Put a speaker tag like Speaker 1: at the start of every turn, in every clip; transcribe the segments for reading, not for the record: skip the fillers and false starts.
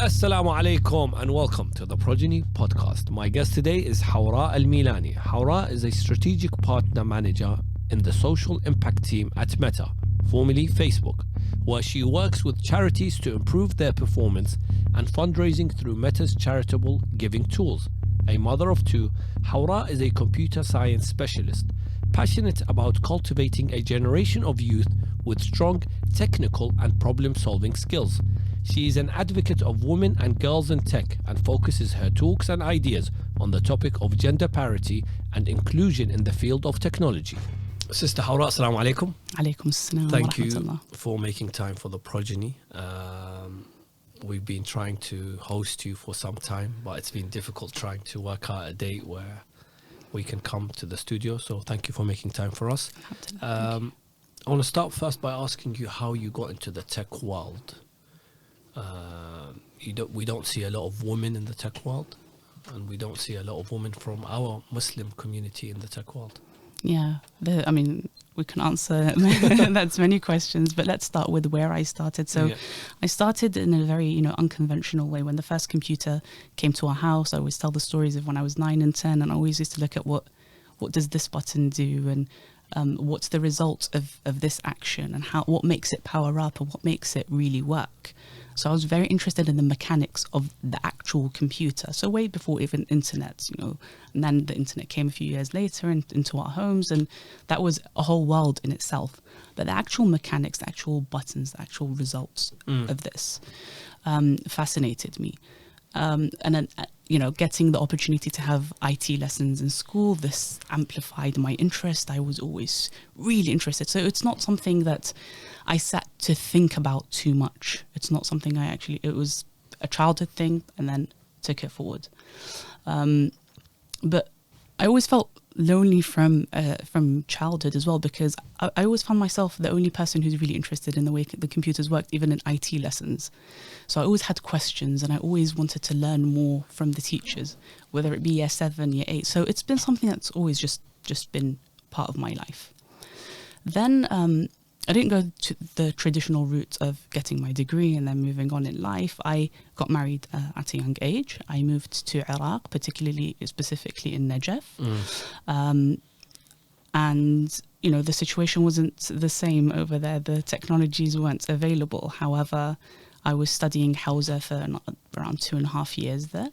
Speaker 1: Assalamu alaikum and welcome to the Progeny Podcast. My guest today is Hawra Milani. Hawra is a strategic partner manager in the social impact team at Meta, formerly Facebook, where she works with charities to improve their performance and fundraising through Meta's charitable giving tools. A mother of two, Hawra is a computer science specialist, passionate about cultivating a generation of youth with strong technical and problem-solving skills. She is an advocate of women and girls in tech and focuses her talks and ideas on the topic of gender parity and inclusion in the field of technology. Sister Hawra, assalamu alaikum.
Speaker 2: Alaikum assalam.
Speaker 1: Thank you for making time for the Progeny. We've been trying to host you for some time, but it's been difficult trying to work out a date where we can come to the studio. So thank you for making time for us. I want to start first by asking you how you got into the tech world. We don't see a lot of women in the tech world, and we don't see a lot of women from our Muslim community in the tech world.
Speaker 2: Yeah, we can answer that's many questions, but let's start with where I started. So I started in a very, unconventional way. When the first computer came to our house, I always tell the stories of when I was 9 and 10, and I always used to look at what does this button do, and what's the result of this action, and what makes it power up, and what makes it really work. So I was very interested in the mechanics of the actual computer. So way before even internet, and then the internet came a few years later into our homes, and that was a whole world in itself. But the actual mechanics, the actual buttons, the actual results of this fascinated me. And then, getting the opportunity to have IT lessons in school, this amplified my interest. I was always really interested. So it's not something that I sat to think about too much. It's not something it was a childhood thing and then took it forward. But I always felt lonely from childhood as well, because I always found myself the only person who's really interested in the way the computers worked, even in IT lessons. So I always had questions, and I always wanted to learn more from the teachers, whether it be year 7, year 8. So it's been something that's always just been part of my life. Then I didn't go to the traditional route of getting my degree and then moving on in life. I got married at a young age. I moved to Iraq, specifically in Najaf. And, the situation wasn't the same over there. The technologies weren't available. However, I was studying Hawra for around 2.5 years there.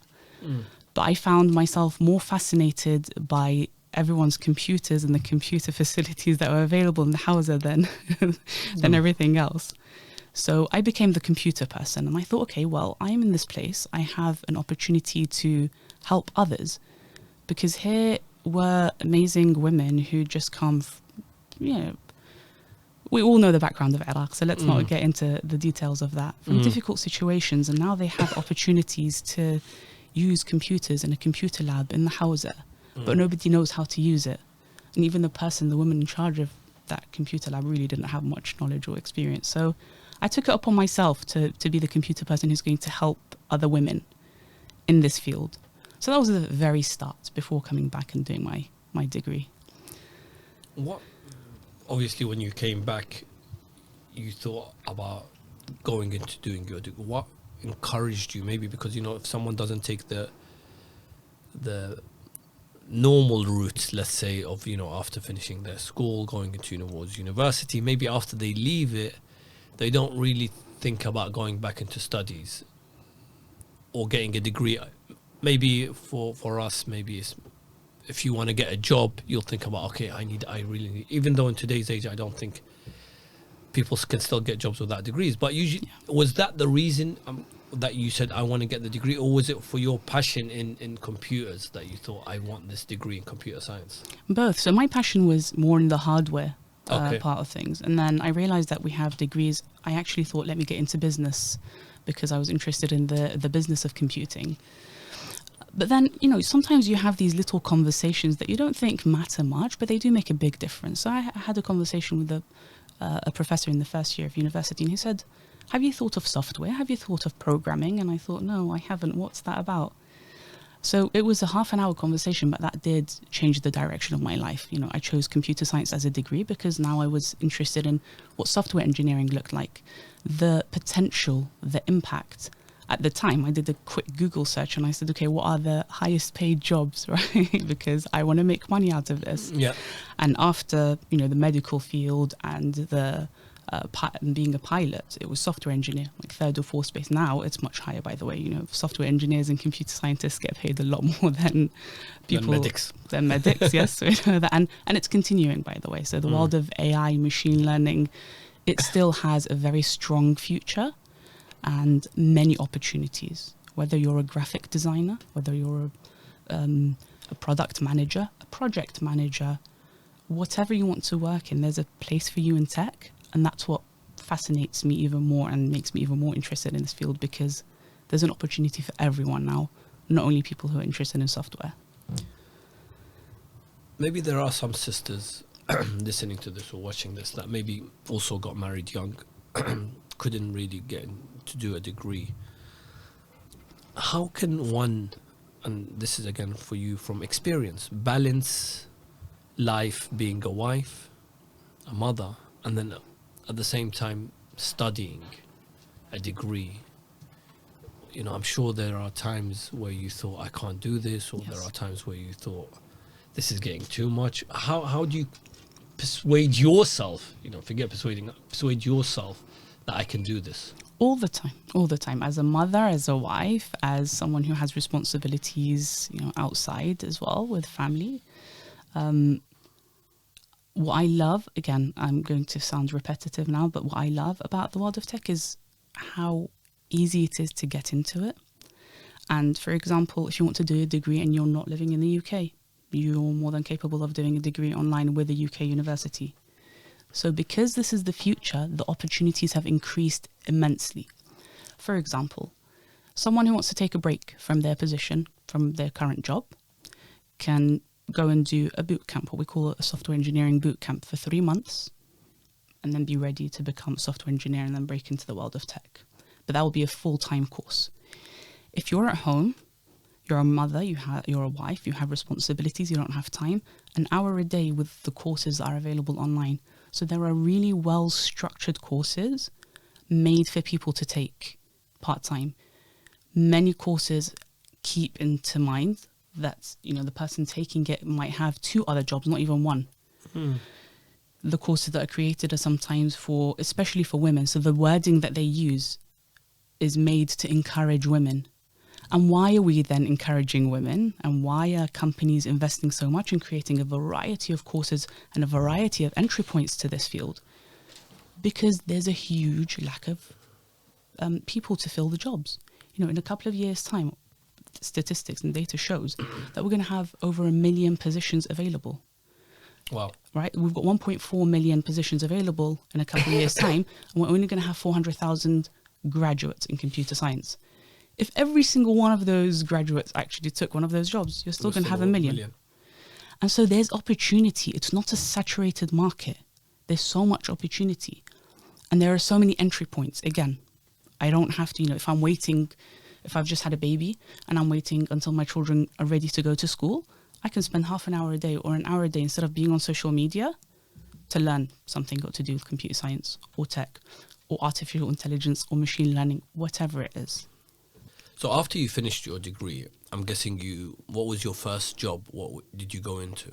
Speaker 2: But I found myself more fascinated by everyone's computers and the computer facilities that were available in the Hawra than everything else. So I became the computer person, and I thought, okay, well, I'm in this place. I have an opportunity to help others, because here were amazing women who just come, we all know the background of Iraq, so let's not get into the details of that, from difficult situations, and now they have opportunities to use computers in a computer lab in the Hawra. But nobody knows how to use it. And even the woman in charge of that computer lab really didn't have much knowledge or experience. So I took it upon myself to be the computer person who's going to help other women in this field. So that was the very start before coming back and doing my degree.
Speaker 1: Obviously, when you came back, you thought about going into doing your degree. What encouraged you? Maybe because, if someone doesn't take the normal route, let's say, of after finishing their school, going into university, maybe after they leave it, they don't really think about going back into studies or getting a degree. Maybe for us, maybe it's, if you want to get a job, you'll think about, okay, I really need, even though in today's age I don't think people can still get jobs without degrees, but usually was that the reason that you said I want to get the degree, or was it for your passion in computers that you thought I want this degree in computer science? Both.
Speaker 2: So my passion was more in the hardware part of things, and then I realized that we have degrees. I actually thought, let me get into business, because I was interested in the business of computing. But then, sometimes you have these little conversations that you don't think matter much, but they do make a big difference. So I had a conversation with a professor in the first year of university, and he said, have you thought of software? Have you thought of programming? And I thought, no, I haven't. What's that about? So it was a half-an-hour conversation, but that did change the direction of my life. I chose computer science as a degree because now I was interested in what software engineering looked like, the potential, the impact, at the time, I did a quick Google search and I said, okay, what are the highest paid jobs, right? Because I want to make money out of this.
Speaker 1: Yeah.
Speaker 2: And after, the medical field and the and being a pilot, it was software engineer, like third or fourth space. Now it's much higher, by the way. Software engineers and computer scientists get paid a lot more than people. Than medics, yes. We know that. And it's continuing, by the way. So the world of AI, machine learning, it still has a very strong future and many opportunities. Whether you're a graphic designer, whether you're a product manager, a project manager, whatever you want to work in, there's a place for you in tech. And that's what fascinates me even more and makes me even more interested in this field, because there's an opportunity for everyone now, not only people who are interested in software.
Speaker 1: Maybe there are some sisters listening to this or watching this that maybe also got married young, couldn't really get to do a degree. How can one, and this is again for you from experience, balance life being a wife, a mother, and then at the same time studying a degree? I'm sure there are times where you thought, I can't do this, or
Speaker 2: Yes.
Speaker 1: there are times where you thought, this is getting too much. How do you persuade yourself, persuade yourself that I can do this?
Speaker 2: All the time. As a mother, as a wife, as someone who has responsibilities, outside as well with family. What I love, again, I'm going to sound repetitive now, but what I love about the world of tech is how easy it is to get into it. And for example, if you want to do a degree and you're not living in the UK, you're more than capable of doing a degree online with a UK university. So because this is the future, the opportunities have increased immensely. For example, someone who wants to take a break from their position, from their current job, can go and do a boot camp, what we call a software engineering boot camp, for 3 months, and then be ready to become a software engineer and then break into the world of tech. But that will be a full-time course. If you're at home, you're a mother, you're a wife, you have responsibilities, you don't have time, an hour a day with the courses that are available online. So there are really well-structured courses made for people to take part-time. Many courses keep into mind that, the person taking it might have 2 other jobs, not even one. The courses that are created are sometimes especially for women. So the wording that they use is made to encourage women. And why are we then encouraging women? And why are companies investing so much in creating a variety of courses and a variety of entry points to this field? Because there's a huge lack of people to fill the jobs. In a couple of years' time, statistics and data shows that we're going to have over 1 million positions available.
Speaker 1: Wow.
Speaker 2: Right? We've got 1.4 million positions available in a couple of years' time, and we're only going to have 400,000 graduates in computer science. If every single one of those graduates actually took one of those jobs, you're still going to have 1 million. And so there's opportunity. It's not a saturated market. There's so much opportunity. And there are so many entry points. Again, I don't have to, if I've just had a baby and I'm waiting until my children are ready to go to school, I can spend half an hour a day or an hour a day instead of being on social media to learn something got to do with computer science or tech or artificial intelligence or machine learning, whatever it is.
Speaker 1: So after you finished your degree, I'm guessing what was your first job? What did you go into?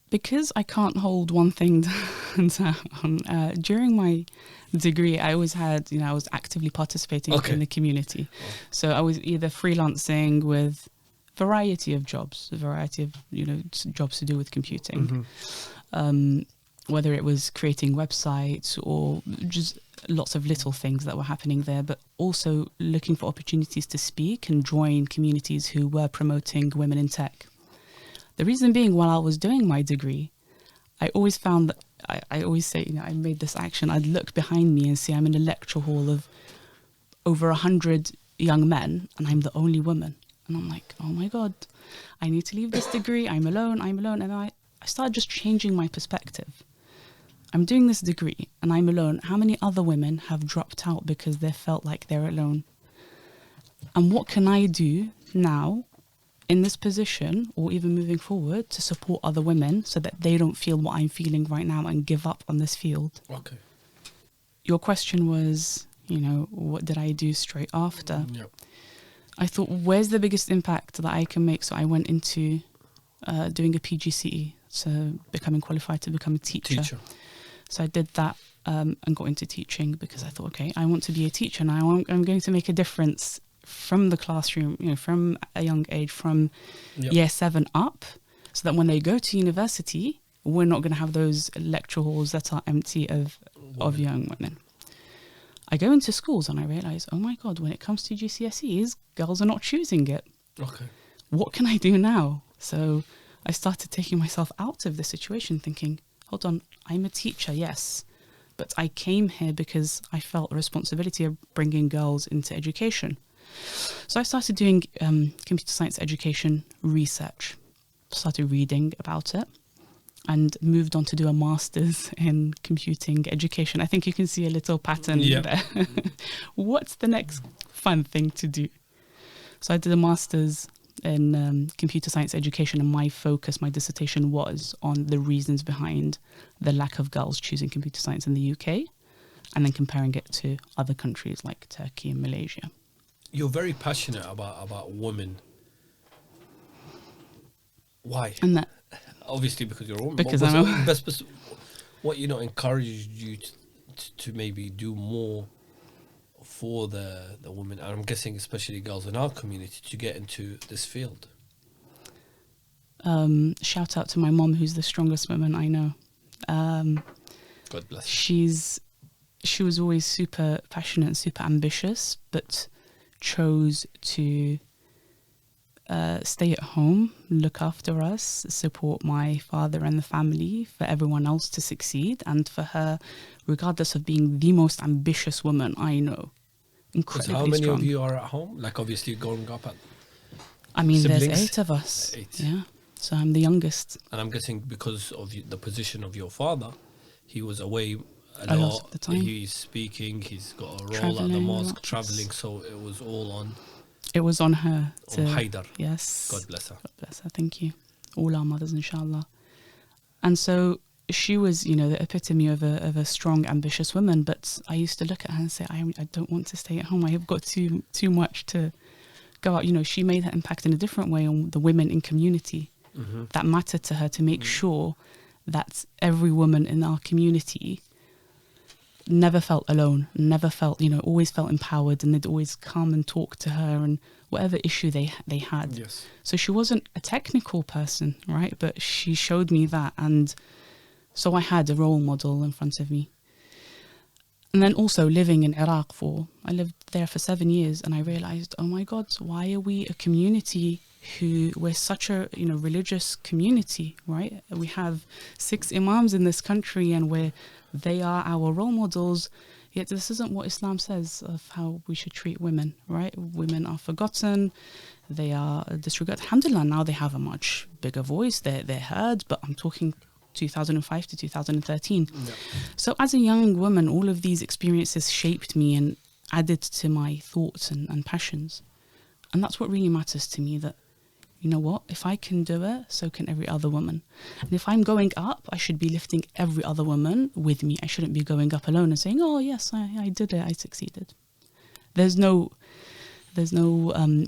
Speaker 2: Because I can't hold one thing down, during my degree, I always had, I was actively participating in the community. Oh. So I was either freelancing with variety of jobs, jobs to do with computing. Mm-hmm. Whether it was creating websites or just lots of little things that were happening there, but also looking for opportunities to speak and join communities who were promoting women in tech. The reason being, while I was doing my degree, I always found that I always say, I made this action. I'd look behind me and see I'm in a lecture hall of over 100 young men and I'm the only woman. And I'm like, oh my God, I need to leave this degree. I'm alone. And I started just changing my perspective. I'm doing this degree and I'm alone. How many other women have dropped out because they felt like they're alone? And what can I do now in this position or even moving forward to support other women so that they don't feel what I'm feeling right now and give up on this field?
Speaker 1: Okay.
Speaker 2: Your question was, what did I do straight after?
Speaker 1: Yep.
Speaker 2: I thought, where's the biggest impact that I can make? So I went into doing a PGCE, so becoming qualified to become a teacher. So I did that and got into teaching because I thought, okay, I want to be a teacher now. I'm going to make a difference from the classroom, from a young age, from year 7 up, so that when they go to university, we're not going to have those lecture halls that are empty of young women. I go into schools and I realise, oh my God, when it comes to GCSEs, girls are not choosing it.
Speaker 1: Okay.
Speaker 2: What can I do now? So I started taking myself out of the situation, thinking, hold on, I'm a teacher, yes, but I came here because I felt a responsibility of bringing girls into education. So I started doing computer science education research, started reading about it, and moved on to do a master's in computing education. I think you can see a little pattern there. What's the next fun thing to do? So I did a master's in computer science education, and my focus, my dissertation was on the reasons behind the lack of girls choosing computer science in the UK, and then comparing it to other countries like Turkey and Malaysia.
Speaker 1: You're very passionate about women. Why?
Speaker 2: And that,
Speaker 1: obviously because you're a woman.
Speaker 2: Because
Speaker 1: what encouraged you to maybe do more for the women, and I'm guessing especially girls in our community, to get into this field?
Speaker 2: Shout out to my mom, who's the strongest woman I know.
Speaker 1: God bless her.
Speaker 2: She was always super passionate and super ambitious, but chose to stay at home, look after us, support my father and the family, for everyone else to succeed, and for her, regardless of being the most ambitious woman I know, incredibly
Speaker 1: how many
Speaker 2: strong.
Speaker 1: of you are at home? Like, obviously growing up at
Speaker 2: there's
Speaker 1: siblings?
Speaker 2: 8 of us.
Speaker 1: 8.
Speaker 2: Yeah, so I'm the youngest.
Speaker 1: And I'm guessing because of the position of your father, he was away
Speaker 2: A lot of the time.
Speaker 1: He's speaking, he's got a role at the
Speaker 2: Travelling
Speaker 1: mosque,
Speaker 2: lots.
Speaker 1: traveling, so it was all on
Speaker 2: It was on her.
Speaker 1: Haidar.
Speaker 2: Yes.
Speaker 1: God bless her.
Speaker 2: God bless her. Thank you. All our mothers, inshallah. And so she was, the epitome of a strong, ambitious woman. But I used to look at her and say, I don't want to stay at home. I have got too much to go out. She made that impact in a different way on the women in community.
Speaker 1: Mm-hmm.
Speaker 2: That mattered to her, to make sure that every woman in our community never felt alone, never felt, always felt empowered, and they'd always come and talk to her and whatever issue they had.
Speaker 1: Yes.
Speaker 2: So she wasn't a technical person, right? But she showed me that, and so I had a role model in front of me. And then also living in Iraq I lived there for 7 years, and I realized, oh my God, why are we a community we're such a religious community, right? We have 6 imams in this country, and they are our role models, yet this isn't what Islam says of how we should treat women, right? Women are forgotten, they are disregarded. Alhamdulillah, now they have a much bigger voice, they're heard, but I'm talking 2005 to 2013.
Speaker 1: Yeah.
Speaker 2: So as a young woman, all of these experiences shaped me and added to my thoughts and passions. And that's what really matters to me, that you know what, if I can do it, so can every other woman. And if I'm going up, I should be lifting every other woman with me. I shouldn't be going up alone and saying, oh yes, I did it, I succeeded. There's no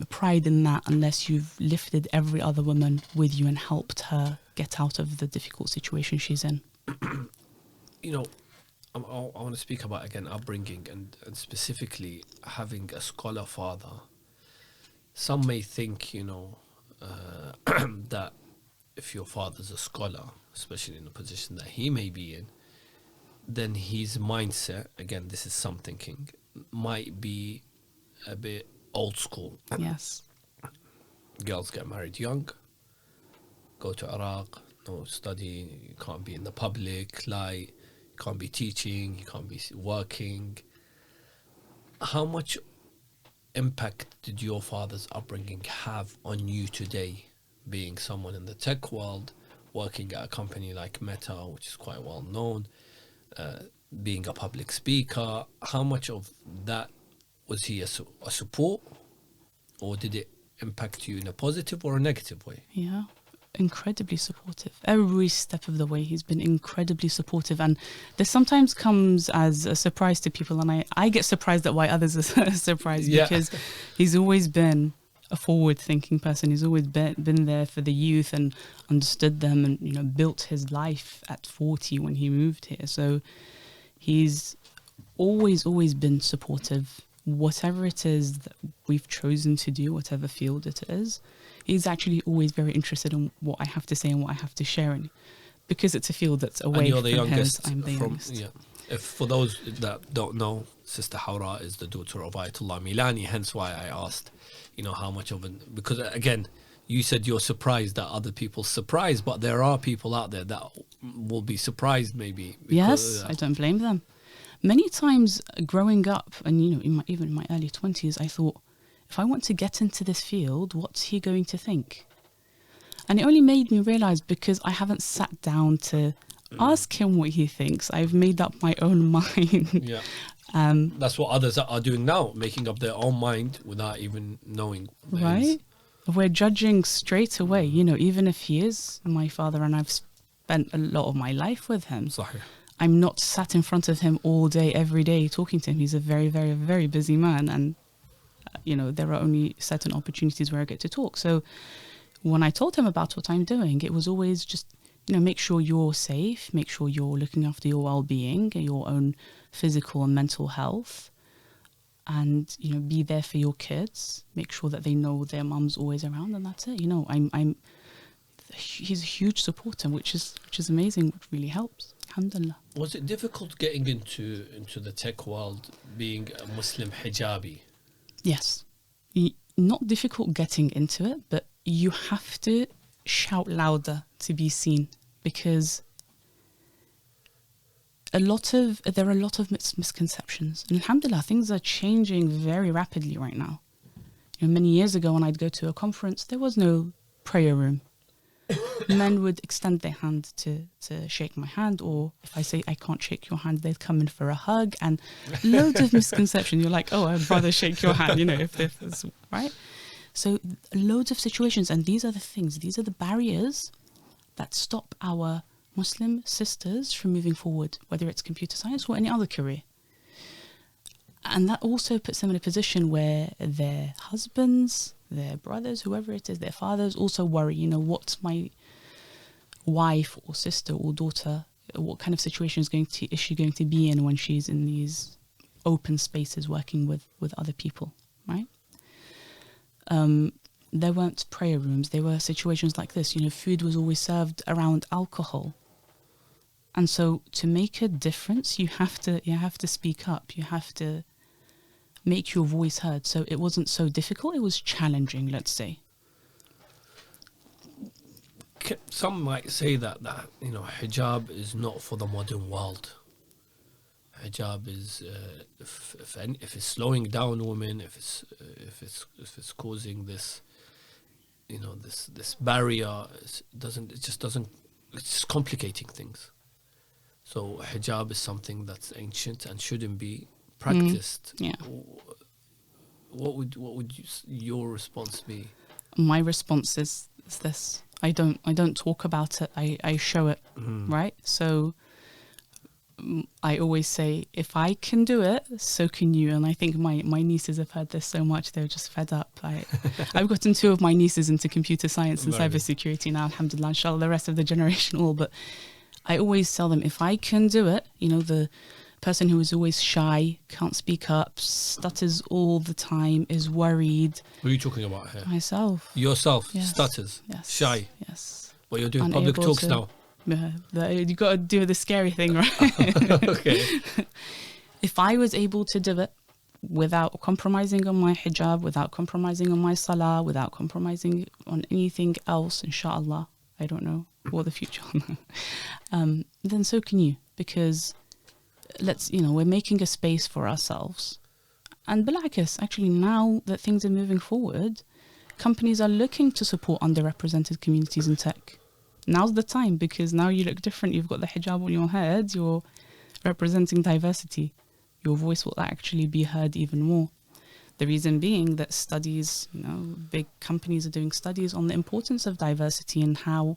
Speaker 2: pride in that unless you've lifted every other woman with you and helped her get out of the difficult situation she's in.
Speaker 1: I want to speak about, again, upbringing and specifically having a scholar father. Some may think, that if your father's a scholar, especially in the position that he may be in, then his mindset, again, this is some thinking, might be a bit old school.
Speaker 2: Yes.
Speaker 1: Girls get married young, go to Iraq, no study, you can't be in the public light, you can't be teaching, you can't be working. How much impact did your father's upbringing have on you today, being someone in the tech world, working at a company like Meta, which is quite well known, being a public speaker? How much of that was he a support, or did it impact you in a positive or a negative way?
Speaker 2: Yeah. incredibly supportive. Every step of the way, he's been incredibly supportive. And this sometimes comes as a surprise to people. And I get surprised at why others are surprised, because he's always been a forward-thinking person. He's always been there for the youth and understood them, and, you know, built his life at 40 when he moved here. So he's always been supportive. Whatever it is that we've chosen to do, whatever field it is, he's actually always very interested in what I have to say and what I have to share in, because it's a field that's away
Speaker 1: and you're
Speaker 2: from
Speaker 1: the youngest
Speaker 2: his. I'm the youngest.
Speaker 1: Yeah. If for those that don't know, Sister Hawra is the daughter of Ayatollah Milani, hence why I asked, you know, how much of an, because again, you said you're surprised that other people surprised, but there are people out there that will be surprised maybe.
Speaker 2: Yes, I don't blame them. Many times growing up, and, you know, even in my early 20s, I thought, if I want to get into this field, what's he going to think? And it only made me realize, because I haven't sat down to ask him what he thinks. I've made up my own mind.
Speaker 1: Yeah. That's what others are doing now, making up their own mind without even knowing.
Speaker 2: Right? We're judging straight away, you know, even if he is my father and I've spent a lot of my life with him.
Speaker 1: Sahih.
Speaker 2: I'm not sat in front of him all day, every day, talking to him. He's a very, very, very busy man. And, you know, there are only certain opportunities where I get to talk. So when I told him about what I'm doing, it was always just, you know, make sure you're safe, make sure you're looking after your well-being, your own physical and mental health, and, you know, be there for your kids. Make sure that they know their mum's always around, and that's it. You know, he's a huge supporter, which is amazing, which really helps. Alhamdulillah.
Speaker 1: Was it difficult getting into the tech world, being a Muslim hijabi?
Speaker 2: Yes. Not difficult getting into it, but you have to shout louder to be seen, because there are a lot of misconceptions. And alhamdulillah, things are changing very rapidly right now. You know, many years ago when I'd go to a conference, there was no prayer room. Men would extend their hand to shake my hand, or if I say I can't shake your hand, they'd come in for a hug, and loads of misconceptions. You're like, oh, I'd rather shake your hand, you know, if it's right. So loads of situations, and these are the barriers that stop our Muslim sisters from moving forward, whether it's computer science or any other career. And that also puts them in a position where their husbands, their brothers, whoever it is, their fathers also worry, you know, what's my wife or sister or daughter, what kind of situation is she going to be in when she's in these open spaces working with other people, right? There weren't prayer rooms. There were situations like this, you know, food was always served around alcohol. And so to make a difference, you have to speak up. You have to make your voice heard. So it wasn't so difficult. It was challenging, let's say.
Speaker 1: Some might say that you know, hijab is not for the modern world. Hijab is if it's slowing down women, if it's causing this, you know, this barrier, it's complicating things. So hijab is something that's ancient and shouldn't be practiced.
Speaker 2: Yeah.
Speaker 1: What would your response be?
Speaker 2: My response is this: I don't talk about it. I show it, right? So I always say, if I can do it, so can you. And I think my nieces have heard this so much, they're just fed up. I've gotten 2 of my nieces into computer science and cybersecurity now, alhamdulillah, inshallah, the rest of the generation all. But I always tell them, if I can do it, you know, the person who is always shy, can't speak up, stutters all the time, is worried.
Speaker 1: What are you talking about here?
Speaker 2: Myself.
Speaker 1: Yourself?
Speaker 2: Yes.
Speaker 1: Stutters?
Speaker 2: Yes.
Speaker 1: Shy?
Speaker 2: Yes.
Speaker 1: Well, you're doing
Speaker 2: Unable
Speaker 1: public talks
Speaker 2: to-
Speaker 1: now.
Speaker 2: You got to do the scary thing, right?
Speaker 1: Okay.
Speaker 2: If I was able to do it without compromising on my hijab, without compromising on my salah, without compromising on anything else, inshallah, I don't know what the future then so can you. Because we're making a space for ourselves. And bilakis, actually, now that things are moving forward, companies are looking to support underrepresented communities in tech. Now's the time, because now you look different. You've got the hijab on your head. You're representing diversity. Your voice will actually be heard even more. The reason being that studies, big companies are doing studies on the importance of diversity and how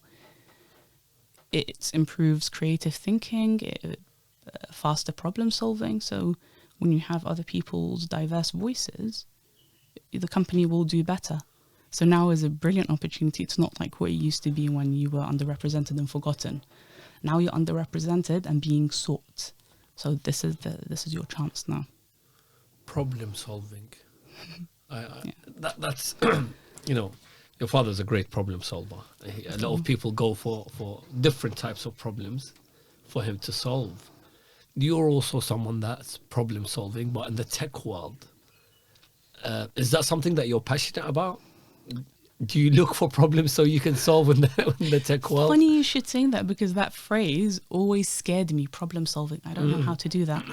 Speaker 2: it improves creative thinking, faster problem solving. So when you have other people's diverse voices, the company will do better. So now is a brilliant opportunity. It's not like what it used to be when you were underrepresented and forgotten. Now you're underrepresented and being sought. So this is your chance now.
Speaker 1: Problem solving. That's your father's a great problem solver. A lot of people go for different types of problems for him to solve. You're also someone that's problem solving, but in the tech world. Is that something that you're passionate about? Do you look for problems so you can solve in the tech world?
Speaker 2: Funny you should say that, because that phrase always scared me, problem solving. I don't know how to do that.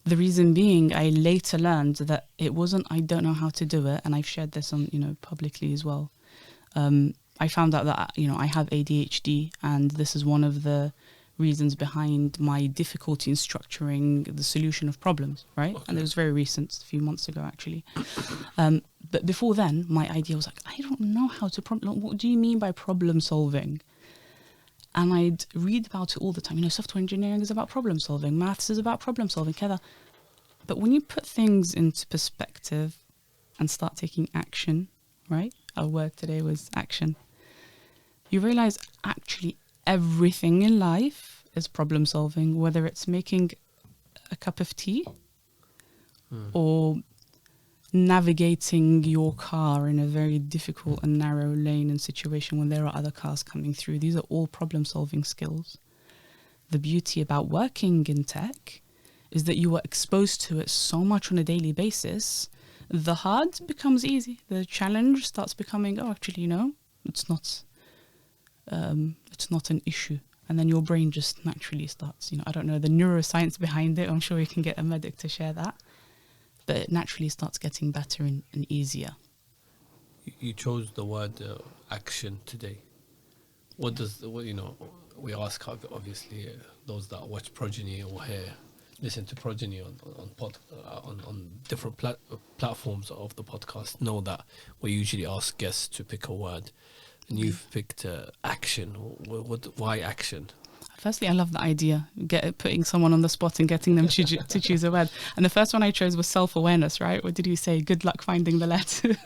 Speaker 2: The reason being, I later learned that it wasn't, I don't know how to do it. And I've shared this on, publicly as well. I found out that, I have ADHD, and this is one of the reasons behind my difficulty in structuring the solution of problems, right? Okay. And it was very recent, a few months ago, actually. But before then, my idea was like, I don't know how to what do you mean by problem solving? And I'd read about it all the time. Software engineering is about problem solving. Maths is about problem solving. But when you put things into perspective and start taking action, right? Our word today was action. You realize actually everything in life is problem solving, whether it's making a cup of tea or navigating your car in a very difficult and narrow lane and situation when there are other cars coming through. These are all problem solving skills. The beauty about working in tech is that you are exposed to it so much on a daily basis. The hard becomes easy. The challenge starts becoming, it's not an issue. And then your brain just naturally starts, I don't know the neuroscience behind it. I'm sure you can get a medic to share that. But it naturally starts getting better and easier.
Speaker 1: You chose the word action today. What does, we ask, obviously, those that watch Progeny or listen to Progeny on different platforms of the podcast know that we usually ask guests to pick a word. And you've picked action. Why action?
Speaker 2: Firstly, I love the idea, putting someone on the spot and getting them to choose a word. And the first one I chose was self-awareness, right? What did you say? Good luck finding the letters.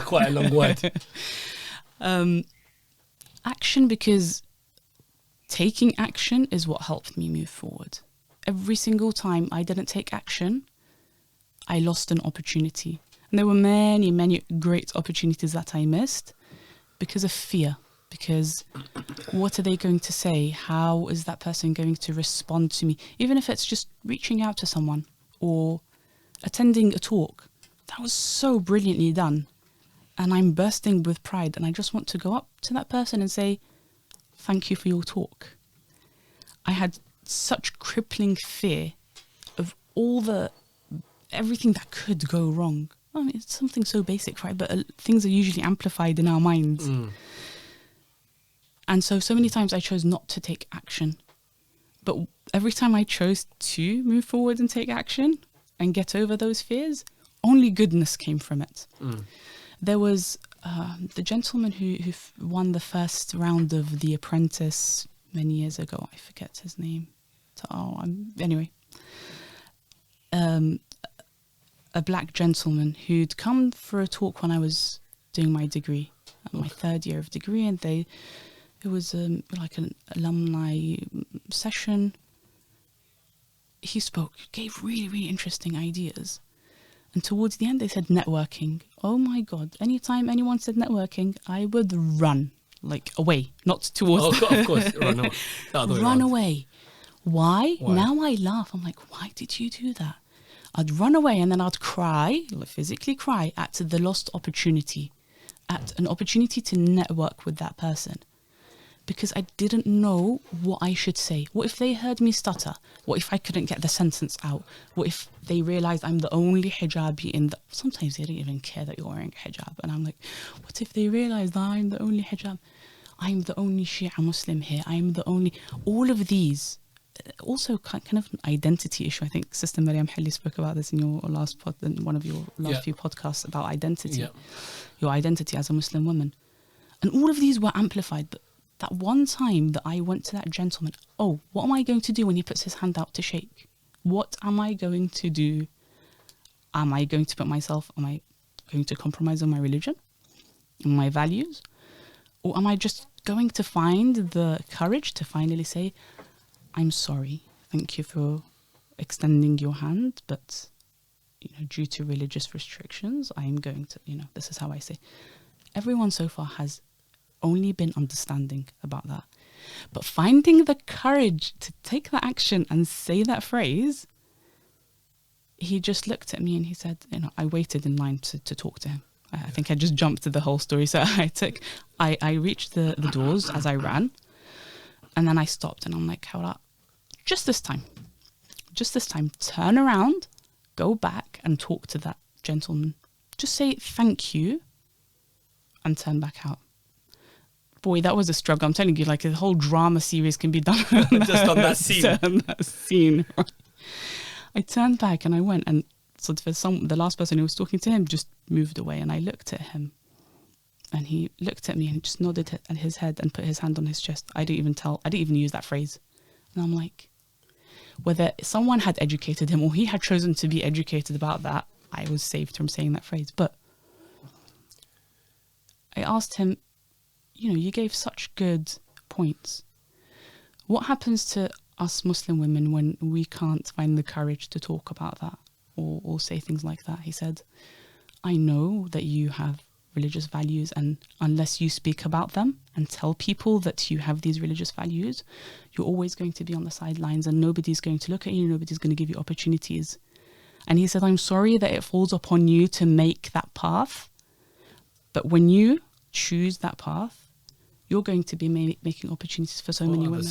Speaker 1: Quite a long word.
Speaker 2: Action, because taking action is what helped me move forward. Every single time I didn't take action, I lost an opportunity. And there were many, many great opportunities that I missed because of fear. Because what are they going to say? How is that person going to respond to me? Even if it's just reaching out to someone or attending a talk. That was so brilliantly done. And I'm bursting with pride. And I just want to go up to that person and say, thank you for your talk. I had such crippling fear of everything that could go wrong. I mean, it's something so basic, right? But things are usually amplified in our minds. And so many times I chose not to take action. But every time I chose to move forward and take action and get over those fears, only goodness came from it. There was the gentleman who won the first round of The Apprentice many years ago. I forget his name. Anyway. A black gentleman who'd come for a talk when I was doing my degree, my third year of degree, and it was like an alumni session. He spoke, gave really, really interesting ideas. And towards the end, they said networking. Oh my God. Anytime anyone said networking, I would run, away, not towards
Speaker 1: them. Of course, run away.
Speaker 2: Run away. Why? Now I laugh. I'm like, why did you do that? I'd run away and then I'd cry, physically cry, at the lost opportunity, at an opportunity to network with that person. Because I didn't know what I should say. What if they heard me stutter? What if I couldn't get the sentence out? What if they realised I'm the only hijabi sometimes they don't even care that you're wearing a hijab. And I'm like, what if they realised I'm the only hijab? I'm the only Shia Muslim here. I'm the only... All of these also kind of an identity issue. I think Sister Maryam Halli spoke about this in your last in one of your last few podcasts about identity, your identity as a Muslim woman. And all of these were amplified. But that one time that I went to that gentleman, oh, what am I going to do when he puts his hand out to shake? What am I going to do? Am I going to am I going to compromise on my religion, on my values? Or am I just going to find the courage to finally say, I'm sorry, thank you for extending your hand, but due to religious restrictions, I'm going to, this is how I say. Everyone so far has only been understanding about that. But finding the courage to take that action and say that phrase, he just looked at me and he said, I waited in line to talk to him. I think I just jumped to the whole story. So I reached the doors as I ran, and then I stopped and I'm like, Hawra, just this time, turn around, go back and talk to that gentleman. Just say thank you and turn back out. Boy, that was a struggle. I'm telling you, like a whole drama series can be done
Speaker 1: just on that scene.
Speaker 2: Right? I turned back and I went, and so the last person who was talking to him just moved away, and I looked at him, and he looked at me and just nodded at his head and put his hand on his chest. I didn't even use that phrase. And I'm like, whether someone had educated him or he had chosen to be educated about that, I was saved from saying that phrase. But I asked him, you gave such good points. What happens to us Muslim women when we can't find the courage to talk about that or say things like that? He said, I know that you have religious values, and unless you speak about them and tell people that you have these religious values, you're always going to be on the sidelines and nobody's going to look at you, nobody's going to give you opportunities. And he said, I'm sorry that it falls upon you to make that path, but when you choose that path, you're going to be making opportunities for so many women.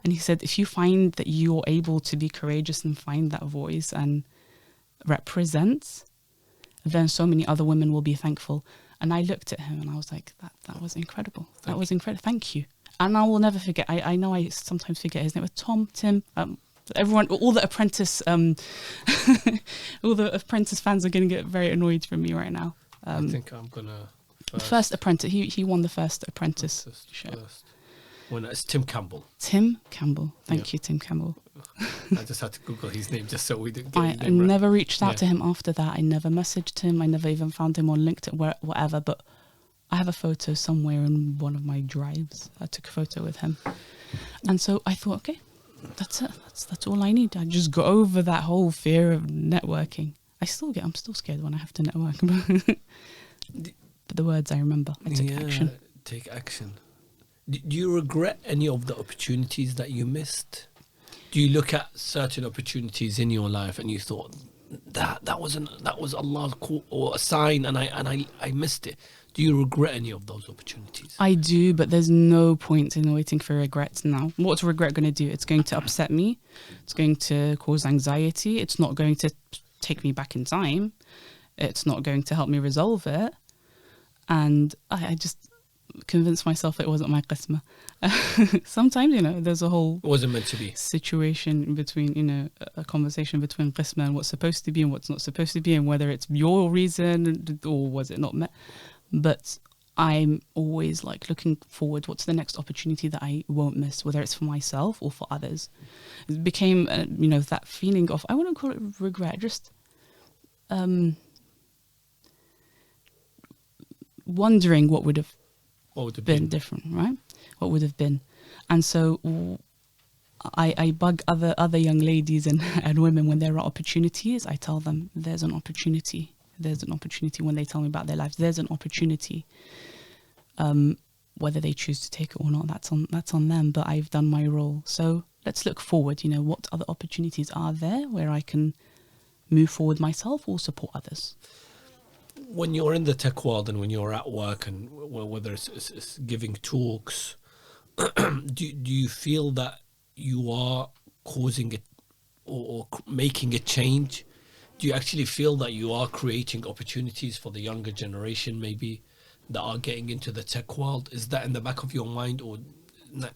Speaker 2: And he said, if you find that you're able to be courageous and find that voice and represent, then so many other women will be thankful. And I looked at him and I was like, that was incredible. That was incredible. Thank you. And I will never forget. I know I sometimes forget his name. It was Tim. Everyone, all the Apprentice, all the Apprentice fans are going to get very annoyed from me right now.
Speaker 1: I think I'm gonna.
Speaker 2: First Apprentice. He won the first Apprentice show.
Speaker 1: When it's Tim Campbell.
Speaker 2: Tim Campbell. Thank you, Tim Campbell.
Speaker 1: I just had to Google his name just so we didn't get his
Speaker 2: I
Speaker 1: name right.
Speaker 2: never reached out to him after that. I never messaged him. I never even found him on LinkedIn, whatever. But I have a photo somewhere in one of my drives. I took a photo with him. And so I thought, okay, that's it. That's all I need. I just got over that whole fear of networking. I'm still scared when I have to network. But the words I remember. I took action.
Speaker 1: Take action. Do you regret any of the opportunities that you missed? Do you look at certain opportunities in your life and you thought that was Allah's call or a sign, and I missed it? Do you regret any of those opportunities?
Speaker 2: I do, but there's no point in waiting for regrets now. What's regret going to do? It's going to upset me. It's going to cause anxiety. It's not going to take me back in time. It's not going to help me resolve it. And I just convinced myself it wasn't my qismah. Sometimes, there's a whole
Speaker 1: it wasn't meant to be
Speaker 2: situation between, a conversation between qismah and what's supposed to be and what's not supposed to be, and whether it's your reason or was it not met. But I'm always like looking forward. What's the next opportunity that I won't miss, whether it's for myself or for others? It became, that feeling of, I wouldn't call it regret, just wondering what would have been different, right? What would have been. And so I bug other young ladies and women when there are opportunities. I tell them there's an opportunity. There's an opportunity. When they tell me about their lives, there's an opportunity. Whether they choose to take it or not, that's on them. But I've done my role. So let's look forward. What other opportunities are there where I can move forward myself or support others?
Speaker 1: When you're in the tech world and when you're at work, and whether it's giving talks, do you feel that you are causing it or making a change? Do you actually feel that you are creating opportunities for the younger generation maybe that are getting into the tech world? Is that in the back of your mind, or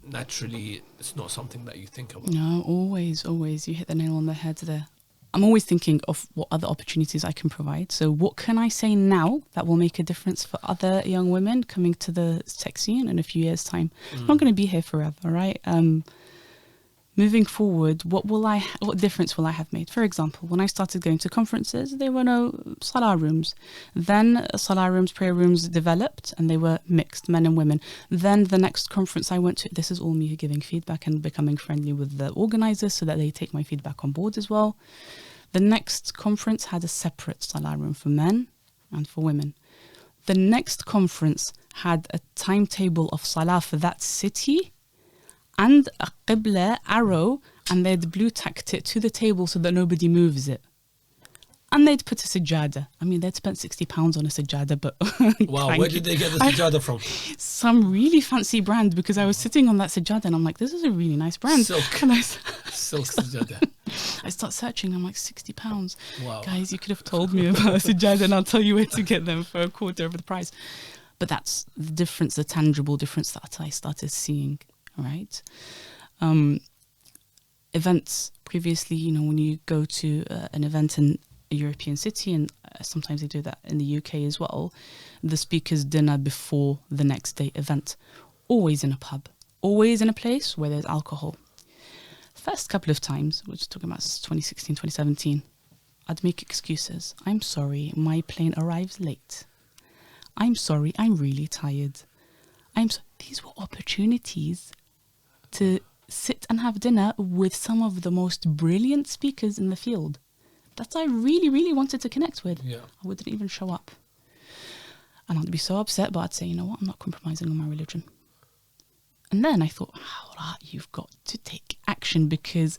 Speaker 1: naturally it's not something that you think about.
Speaker 2: No, always. You hit the nail on the head there. I'm always thinking of what other opportunities I can provide. So what can I say now that will make a difference for other young women coming to the tech scene in a few years' time? I'm not going to be here forever, right? Moving forward, what difference will I have made? For example, when I started going to conferences, there were no salah rooms. Then salah rooms, prayer rooms developed, and they were mixed, men and women. Then the next conference I went to, this is all me giving feedback and becoming friendly with the organizers so that they take my feedback on board as well. The next conference had a separate salah room for men and for women. The next conference had a timetable of salah for that city and a qibla arrow, and they'd blue tacked it to the table so that nobody moves it. And they'd put a sajada. I mean, they'd spent £60 on a sajada, but...
Speaker 1: Wow, where did they get the sajada from?
Speaker 2: Some really fancy brand, because I was sitting on that sajada and I'm like, this is a really nice brand.
Speaker 1: Silk. Silk sajada.
Speaker 2: I start searching, I'm like, £60.
Speaker 1: Wow.
Speaker 2: Guys, you could have told me about a sajada and I'll tell you where to get them for a quarter of the price. But that's the difference, the tangible difference that I started seeing, right? Events. Previously, when you go to an event in a European city, and sometimes they do that in the UK as well, the speaker's dinner before the next day event. Always in a pub. Always in a place where there's alcohol. First couple of times, we're just talking about 2016, 2017, I'd make excuses. I'm sorry, my plane arrives late. I'm sorry, I'm really tired. These were opportunities to sit and have dinner with some of the most brilliant speakers in the field that I really, really wanted to connect with.
Speaker 1: Yeah.
Speaker 2: I wouldn't even show up. And I'd be so upset, but I'd say, you know what, I'm not compromising on my religion. And then I thought, Hawra, you've got to take action, because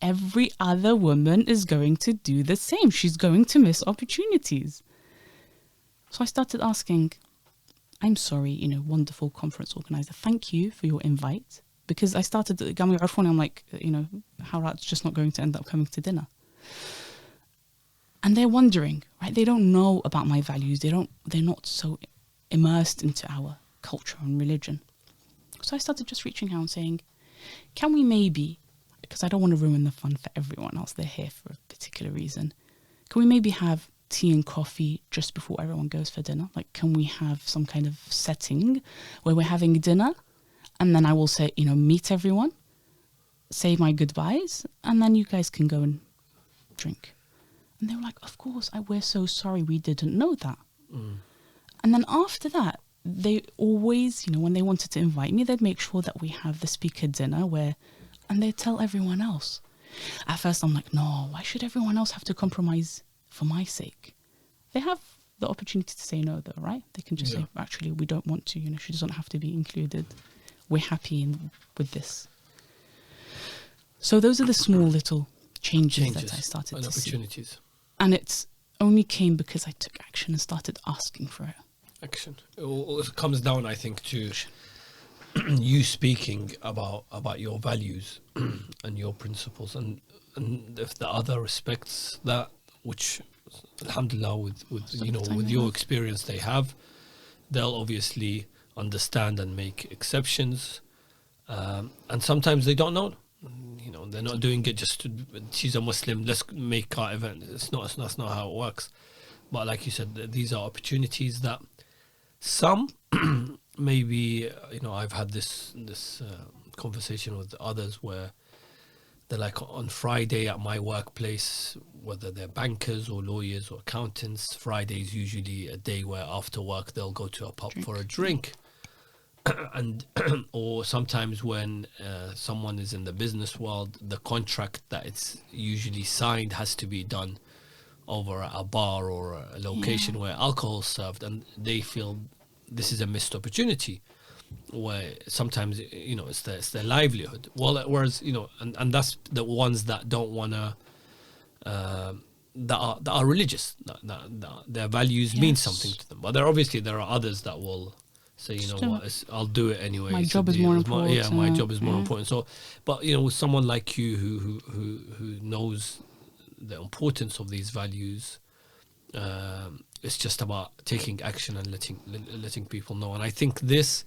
Speaker 2: every other woman is going to do the same. She's going to miss opportunities. So I started asking, I'm sorry, wonderful conference organizer, thank you for your invite. Because I started at Gami Arfon, I'm like, Hawra's just not going to end up coming to dinner. And they're wondering, right? They don't know about my values. They're not so immersed into our culture and religion. So I started just reaching out and saying, can we maybe, because I don't want to ruin the fun for everyone else, they're here for a particular reason. Can we maybe have tea and coffee just before everyone goes for dinner? Like, can we have some kind of setting where we're having dinner? And then I will say, meet everyone, say my goodbyes, and then you guys can go and drink. And they were like, of course, we're so sorry, we didn't know that. And then after that, they always, when they wanted to invite me, they'd make sure that we have the speaker dinner and they'd tell everyone else. At first, I'm like, no, why should everyone else have to compromise for my sake? They have the opportunity to say no, though, right? They can just say, actually, we don't want to, she doesn't have to be included. We're happy with this. So those are the small little changes that I started to
Speaker 1: opportunities.
Speaker 2: See. And it only came because I took action and started asking for it.
Speaker 1: Action. It comes down, I think, to you speaking about your values and your principles, and if the other respects that, which alhamdulillah with your experience they have, they'll obviously understand and make exceptions, and sometimes they don't know. They're not doing it just to, she's a Muslim, let's make our event. That's not how it works. But like you said, these are opportunities that some maybe, I've had this conversation with others where they're like, on Friday at my workplace, whether they're bankers or lawyers or accountants, Friday is usually a day where after work they'll go to a pub for a drink. And or sometimes when someone is in the business world, the contract that it's usually signed has to be done over a bar or a location where alcohol is served, and they feel this is a missed opportunity, where sometimes it's their livelihood. Whereas and that's the ones that don't wanna that are religious, that their values mean something to them. But there are others that will say, I'll do it anyway.
Speaker 2: My job is more important.
Speaker 1: My job is more important. So, but with someone like you who knows the importance of these values, it's just about taking action and letting people know. And I think this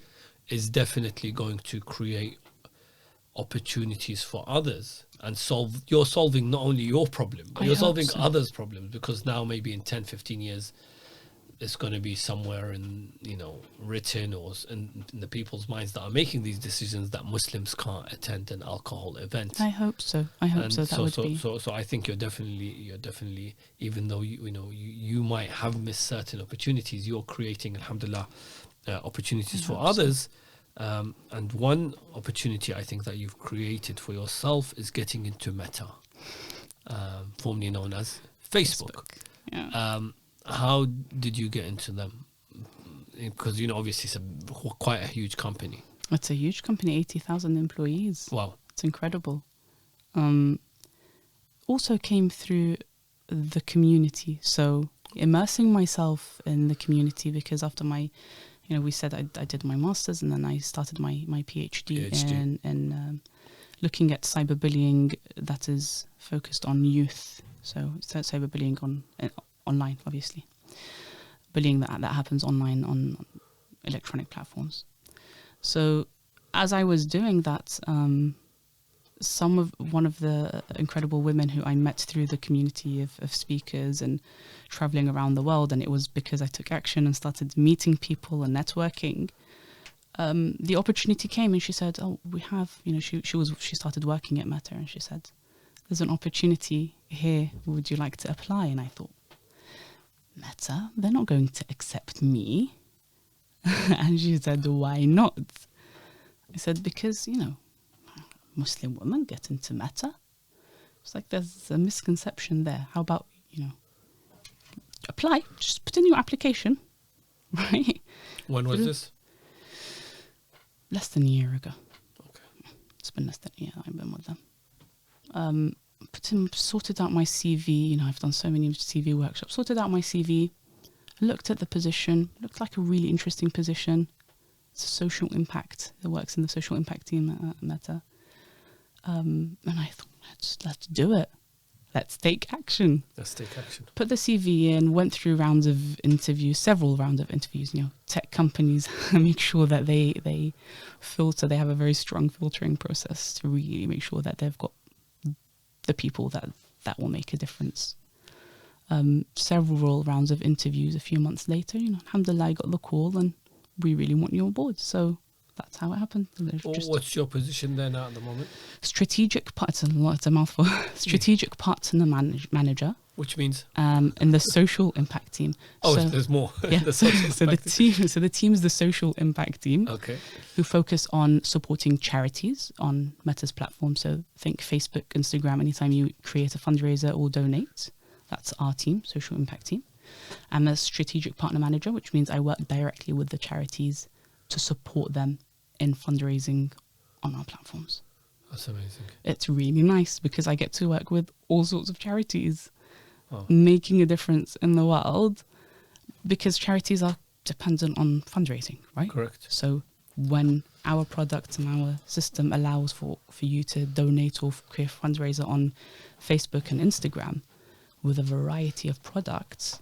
Speaker 1: is definitely going to create opportunities for others, and you're solving not only your problem, but
Speaker 2: I
Speaker 1: you're
Speaker 2: hope
Speaker 1: solving
Speaker 2: so.
Speaker 1: others' problems, because now maybe in 10, 15 years, it's going to be somewhere in, written or in the people's minds that are making these decisions that Muslims can't attend an alcohol event.
Speaker 2: I hope so. I hope
Speaker 1: And
Speaker 2: so. That would be.
Speaker 1: so I think you're definitely, even though you might have missed certain opportunities, you're creating, alhamdulillah, opportunities for others. And one opportunity I think that you've created for yourself is getting into Meta, formerly known as Facebook.
Speaker 2: Yeah.
Speaker 1: How did you get into them? Because obviously it's quite a huge company.
Speaker 2: It's a huge company, 80,000 employees.
Speaker 1: Wow.
Speaker 2: It's incredible. Also came through the community. So immersing myself in the community, because after my, we said I did my master's, and then I started my PhD. in looking at cyberbullying that is focused on youth. So cyberbullying online, obviously. Bullying that happens online on electronic platforms. So as I was doing that, one of the incredible women who I met through the community of speakers and traveling around the world, and it was because I took action and started meeting people and networking, the opportunity came, and she said, "Oh, we have," she started working at Meta, and she said, "There's an opportunity here. Would you like to apply?" And I thought, Meta, they're not going to accept me. And she said, "Why not?" I said, "Because, Muslim women get into Meta." It's like, there's a misconception there. How about, apply, just put in your application, right?
Speaker 1: When was this?
Speaker 2: Less than a year ago.
Speaker 1: Okay.
Speaker 2: It's been less than a year that I've been with them. Sorted out my CV. I've done so many CV workshops. Sorted out my CV, looked at the position. Looked like a really interesting position. It's a social impact. It works in the social impact team at Meta. And I thought, let's do it. Let's take action. Put the CV in. Went through several rounds of interviews. Tech companies make sure that they filter. They have a very strong filtering process to really make sure that they've got the people that will make a difference. Several rounds of interviews. A few months later, alhamdulillah, I got the call, and we really want you on board. So that's how it happened.
Speaker 1: What's your position there now at the moment?
Speaker 2: Strategic part. It's a mouthful. Strategic partner manager.
Speaker 1: Which means?
Speaker 2: In the social impact team.
Speaker 1: Oh, so there's more.
Speaker 2: Yeah. The team is the social impact team.
Speaker 1: Okay.
Speaker 2: Who focus on supporting charities on Meta's platform. So think Facebook, Instagram. Anytime you create a fundraiser or donate, that's our team, social impact team. I'm a strategic partner manager, which means I work directly with the charities to support them in fundraising on our platforms.
Speaker 1: That's amazing.
Speaker 2: It's really nice because I get to work with all sorts of charities,
Speaker 1: making
Speaker 2: a difference in the world, because charities are dependent on fundraising, right?
Speaker 1: Correct.
Speaker 2: So when our product and our system allows for you to donate or create a fundraiser on Facebook and Instagram with a variety of products,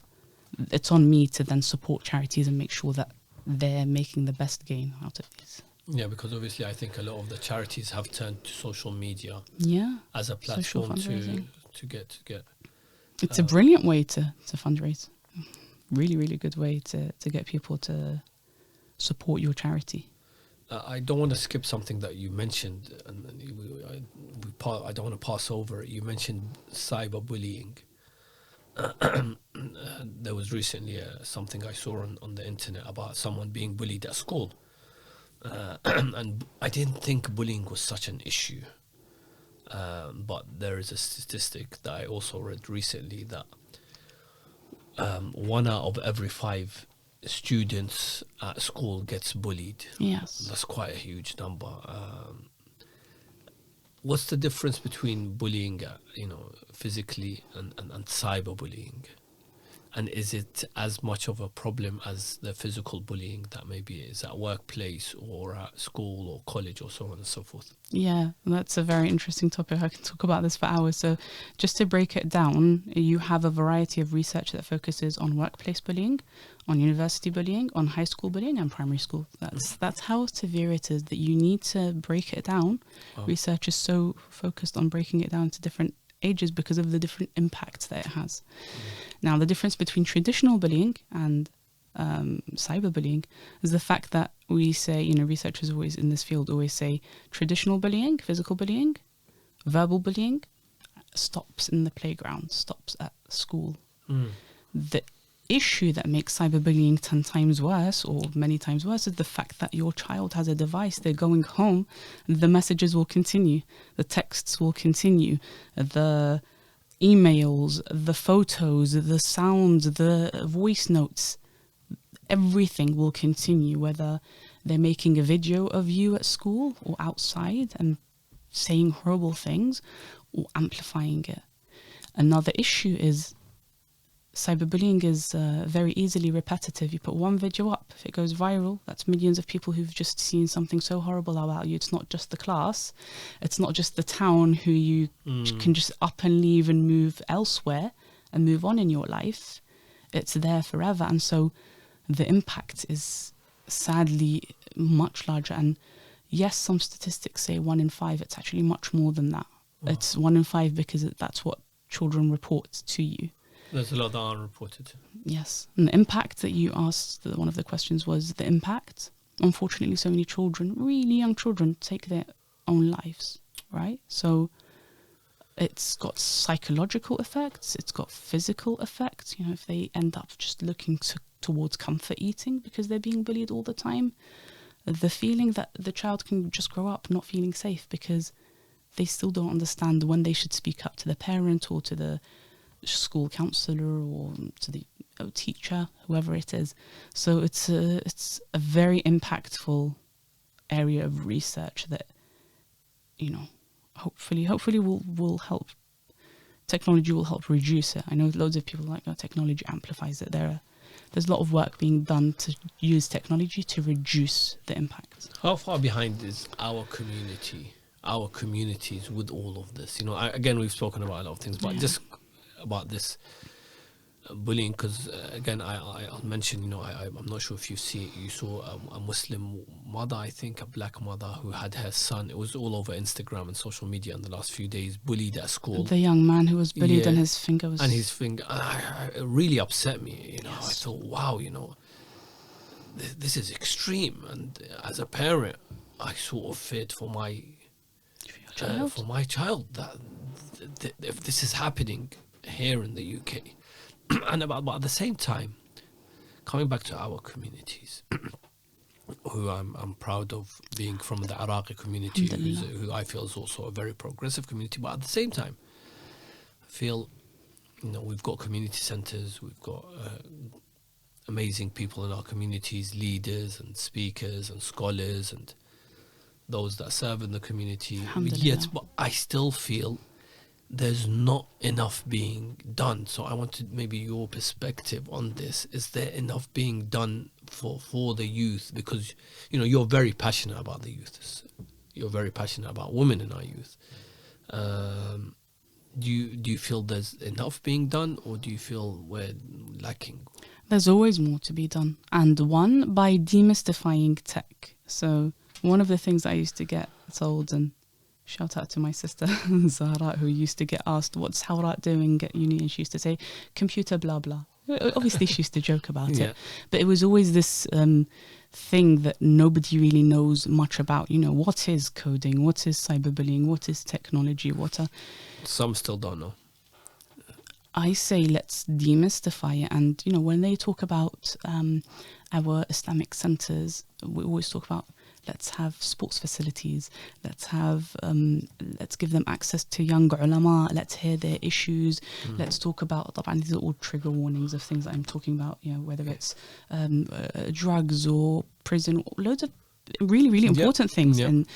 Speaker 2: it's on me to then support charities and make sure that they're making the best gain out of these.
Speaker 1: Yeah, because obviously I think a lot of the charities have turned to social media as a platform to get.
Speaker 2: It's a brilliant way to fundraise. Really, really good way to get people to support your charity.
Speaker 1: I don't want to skip something that you mentioned, and I don't want to pass over it. You mentioned cyberbullying. There was recently something I saw on the internet about someone being bullied at school. And I didn't think bullying was such an issue. But there is a statistic that I also read recently that 1 out of every 5 students at school gets bullied.
Speaker 2: Yes.
Speaker 1: That's quite a huge number. What's the difference between bullying, physically and cyberbullying? And is it as much of a problem as the physical bullying that maybe is at workplace or at school or college or so on and so forth?
Speaker 2: Yeah, that's a very interesting topic. I can talk about this for hours. So just to break it down, you have a variety of research that focuses on workplace bullying, on university bullying, on high school bullying and primary school. That's how severe it is that you need to break it down.
Speaker 1: Wow.
Speaker 2: Research is so focused on breaking it down to different ages because of the different impacts that it has. Now, the difference between traditional bullying and cyberbullying is the fact that we say, you know, researchers always in this field always say traditional bullying, physical bullying, verbal bullying stops in the playground, stops at school. The issue that makes cyberbullying 10 times worse or many times worse is the fact that your child has a device, they're going home, the messages will continue, the texts will continue, the emails, the photos, the sounds, the voice notes, everything will continue, whether they're making a video of you at school or outside and saying horrible things or amplifying it. Another issue is cyberbullying is very easily repetitive. You put one video up, if it goes viral, that's millions of people who've just seen something so horrible about you. It's not just the class, it's not just the town who you can just up and leave and move elsewhere and move on in your life. It's there forever. And so the impact is sadly much larger. And yes, some statistics say 1 in 5, it's actually much more than that. Wow. It's 1 in 5 because that's what children report to you.
Speaker 1: There's a lot that aren't reported.
Speaker 2: Yes. And the impact that you asked, one of the questions was the impact. Unfortunately, so many children, really young children, take their own lives, right? So it's got psychological effects, it's got physical effects. You know, if they end up just looking towards comfort eating because they're being bullied all the time, the feeling that the child can just grow up not feeling safe because they still don't understand when they should speak up to the parent or to the school counsellor or to the teacher, whoever it is. So it's a very impactful area of research that, you know, hopefully will help. Technology will help reduce it. I know loads of people are like, oh, technology amplifies it. There's a lot of work being done to use technology to reduce the impact.
Speaker 1: How far behind is our communities with all of this? You know, again, we've spoken about a lot of things, but just about this bullying, because again, I'll mention, you know, I'm not sure if you saw a Muslim mother, I think a black mother who had her son, it was all over Instagram and social media in the last few days, bullied at school.
Speaker 2: The young man who was bullied and his finger was...
Speaker 1: it really upset me, you know. Yes. I thought, wow, you know, this is extreme. And as a parent, I sort of feared for my child that if this is happening here in the UK. And but at the same time, coming back to our communities, who I'm proud of being from the Iraqi community, who I feel is also a very progressive community, but at the same time, I feel, you know, we've got community centres, we've got amazing people in our communities, leaders and speakers and scholars and those that serve in the community. Yet, but I still feel there's not enough being done. So I wanted maybe your perspective on this. Is there enough being done for the youth? Because, you know, you're very passionate about the youth. You're very passionate about women in our youth. Do you feel there's enough being done, or do you feel we're lacking? There's
Speaker 2: always more to be done. And one, by demystifying tech. So one of the things I used to get told, and shout out to my sister Zahra, who used to get asked, what's Hawra doing at uni? And she used to say, computer blah blah. Obviously she used to joke about it, but it was always this thing that nobody really knows much about. You know, what is coding? What is cyberbullying? What is technology?
Speaker 1: Some still don't know.
Speaker 2: I say let's demystify it. And, you know, when they talk about our Islamic centres, we always talk about, let's have sports facilities, let's give them access to young ulama, let's hear their issues, let's talk about, these are all trigger warnings of things that I'm talking about, you know, whether it's drugs or prison, loads of really, really important things in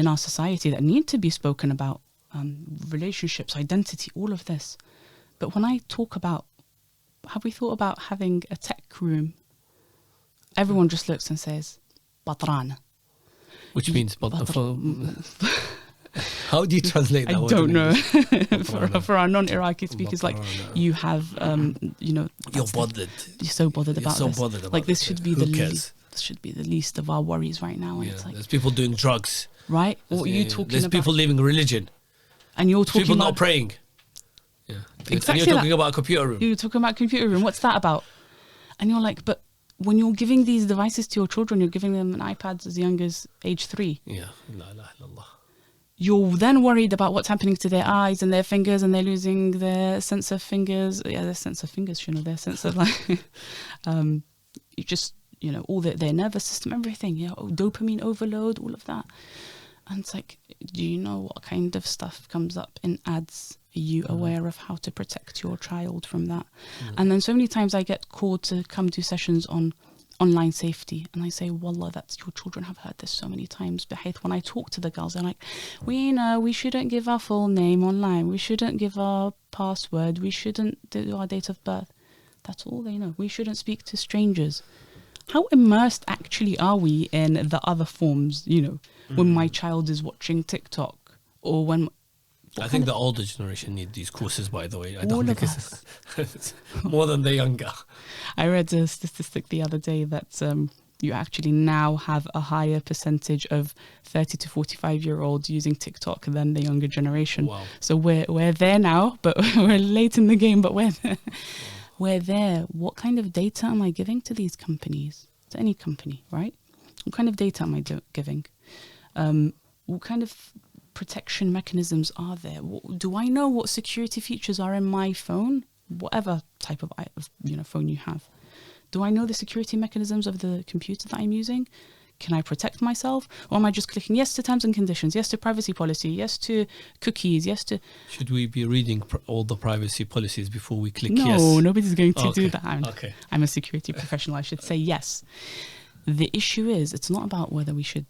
Speaker 2: our society that need to be spoken about, relationships, identity, all of this. But when I talk about have we thought about having a tech room? Everyone just looks and says, "Batran,"
Speaker 1: which means how do you translate that?
Speaker 2: I
Speaker 1: word
Speaker 2: don't
Speaker 1: in
Speaker 2: know.
Speaker 1: English?
Speaker 2: For our non-Iraqi speakers, like you have,
Speaker 1: You're bothered.
Speaker 2: You're so bothered
Speaker 1: You're
Speaker 2: about
Speaker 1: so
Speaker 2: this.
Speaker 1: bothered about
Speaker 2: like this
Speaker 1: this.
Speaker 2: should be
Speaker 1: Who
Speaker 2: the
Speaker 1: cares?
Speaker 2: this should be the least of our worries right now. And
Speaker 1: Yeah,
Speaker 2: it's like,
Speaker 1: there's people doing drugs.
Speaker 2: right? What are you talking
Speaker 1: There's
Speaker 2: about?
Speaker 1: people leaving religion.
Speaker 2: And you're
Speaker 1: There's people
Speaker 2: talking
Speaker 1: not
Speaker 2: about
Speaker 1: praying. Yeah.
Speaker 2: Exactly
Speaker 1: And you're
Speaker 2: that.
Speaker 1: talking about a computer room.
Speaker 2: You're talking about computer room. What's that about? And you're like, but when you're giving these devices to your children, you're giving them an iPad as young as age 3.
Speaker 1: Yeah. La ilaha illallah.
Speaker 2: You're then worried about what's happening to their eyes and their fingers, and they're losing their sense of fingers. Yeah, their sense of fingers, their sense of like, you just, all their nervous system, everything, dopamine overload, all of that. And it's like, do you know what kind of stuff comes up in ads? Are you aware of how to protect your child from that? And then so many times I get called to come do sessions on online safety, and I say, wallah, that's your children have heard this so many times. But when I talk to the girls, they're like, we know we shouldn't give our full name online, we shouldn't give our password, we shouldn't do our date of birth. That's all they know. We shouldn't speak to strangers. How immersed actually are we in the other forms, when my child is watching TikTok, or when
Speaker 1: I think the older generation need these courses, by the way. I
Speaker 2: All
Speaker 1: don't
Speaker 2: of
Speaker 1: think it's more than the younger.
Speaker 2: I read a statistic the other day that you actually now have a higher percentage of 30 to 45-year-olds using TikTok than the younger generation.
Speaker 1: Wow.
Speaker 2: So we're there now, but we're late in the game, but we're there. We're there. What kind of data am I giving to these companies? To any company, right? What kind of data am I giving? What kind of protection mechanisms are there? Do I know what security features are in my phone? Whatever type of phone you have. Do I know the security mechanisms of the computer that I'm using? Can I protect myself? Or am I just clicking yes to terms and conditions, yes to privacy policy, yes to cookies, yes to...
Speaker 1: Should we be reading all the privacy policies before we click
Speaker 2: no,
Speaker 1: yes?
Speaker 2: No, nobody's going to do that. I'm a security professional. I should say yes. The issue is, it's not about whether we should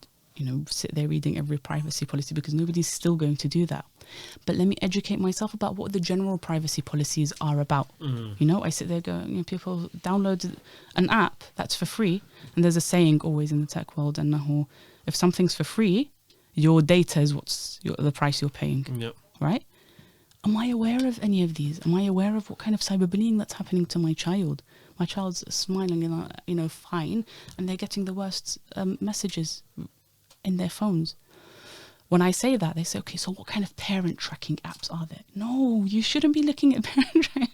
Speaker 2: sit there reading every privacy policy, because nobody's still going to do that. But let me educate myself about what the general privacy policies are about. I sit there going, people download an app that's for free, and there's a saying always in the tech world, and if something's for free, your data is the price you're paying.
Speaker 1: Yep.
Speaker 2: Right? Am I aware of any of these? Am I aware of what kind of cyberbullying that's happening to my child? My child's smiling and fine, and they're getting the worst messages in their phones. When I say that, they say, okay, so what kind of parent tracking apps are there? No, you shouldn't be looking at parent tracking.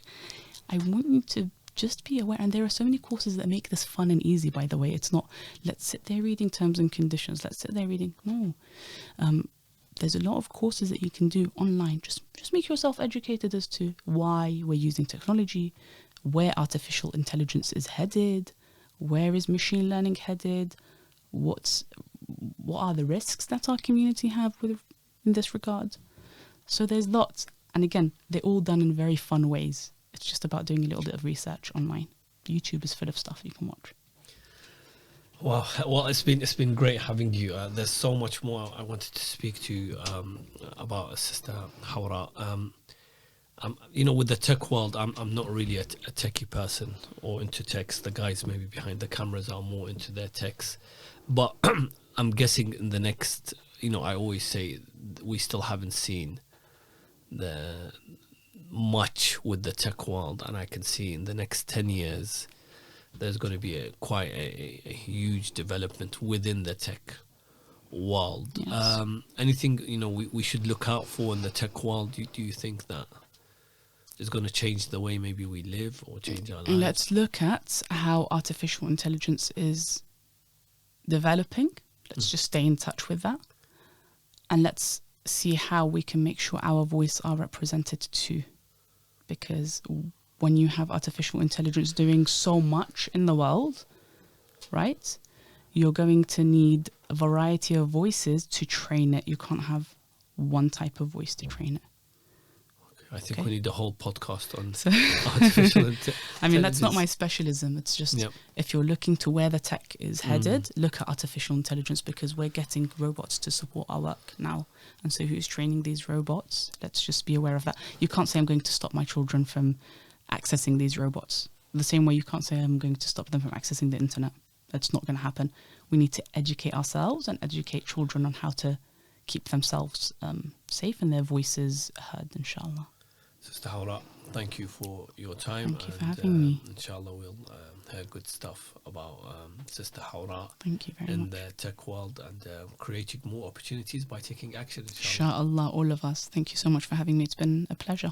Speaker 2: I want you to just be aware. And there are so many courses that make this fun and easy, by the way. It's not, let's sit there reading terms and conditions. Let's sit there reading. No. There's a lot of courses that you can do online. Just make yourself educated as to why we're using technology, where artificial intelligence is headed, where is machine learning headed, what are the risks that our community have in this regard. So there's lots, and again, they're all done in very fun ways. It's just about doing a little bit of research online. YouTube is full of stuff you can watch.
Speaker 1: Wow. Well, it's been great having you. There's so much more I wanted to speak to you about, Sister Hawra. With the tech world, I'm not really a techie person or into techs. The guys maybe behind the cameras are more into their techs. But I'm guessing in the next, I always say we still haven't seen the much with the tech world, and I can see in the next 10 years there's going to be quite a huge development within the tech world.
Speaker 2: Yes.
Speaker 1: Anything we should look out for in the tech world? Do you think that is going to change the way maybe we live or change our lives?
Speaker 2: Let's look at how artificial intelligence is developing. Let's just stay in touch with that, and let's see how we can make sure our voice are represented too, because when you have artificial intelligence doing so much in the world, right, you're going to need a variety of voices to train it. You can't have one type of voice to train it.
Speaker 1: I think we need a whole podcast on artificial intelligence.
Speaker 2: I mean, that's not my specialism. It's just if you're looking to where the tech is headed, look at artificial intelligence, because we're getting robots to support our work now. And so who's training these robots? Let's just be aware of that. You can't say I'm going to stop my children from accessing these robots. The same way you can't say I'm going to stop them from accessing the internet. That's not going to happen. We need to educate ourselves and educate children on how to keep themselves safe and their voices heard, inshallah.
Speaker 1: Sister Hawra, thank you for your time.
Speaker 2: Thank you for having me.
Speaker 1: Inshallah, we'll hear good stuff about Sister Hawra.
Speaker 2: Thank you very
Speaker 1: in
Speaker 2: much.
Speaker 1: the tech world and creating more opportunities by taking action.
Speaker 2: Inshallah, all of us. Thank you so much for having me. It's been a pleasure.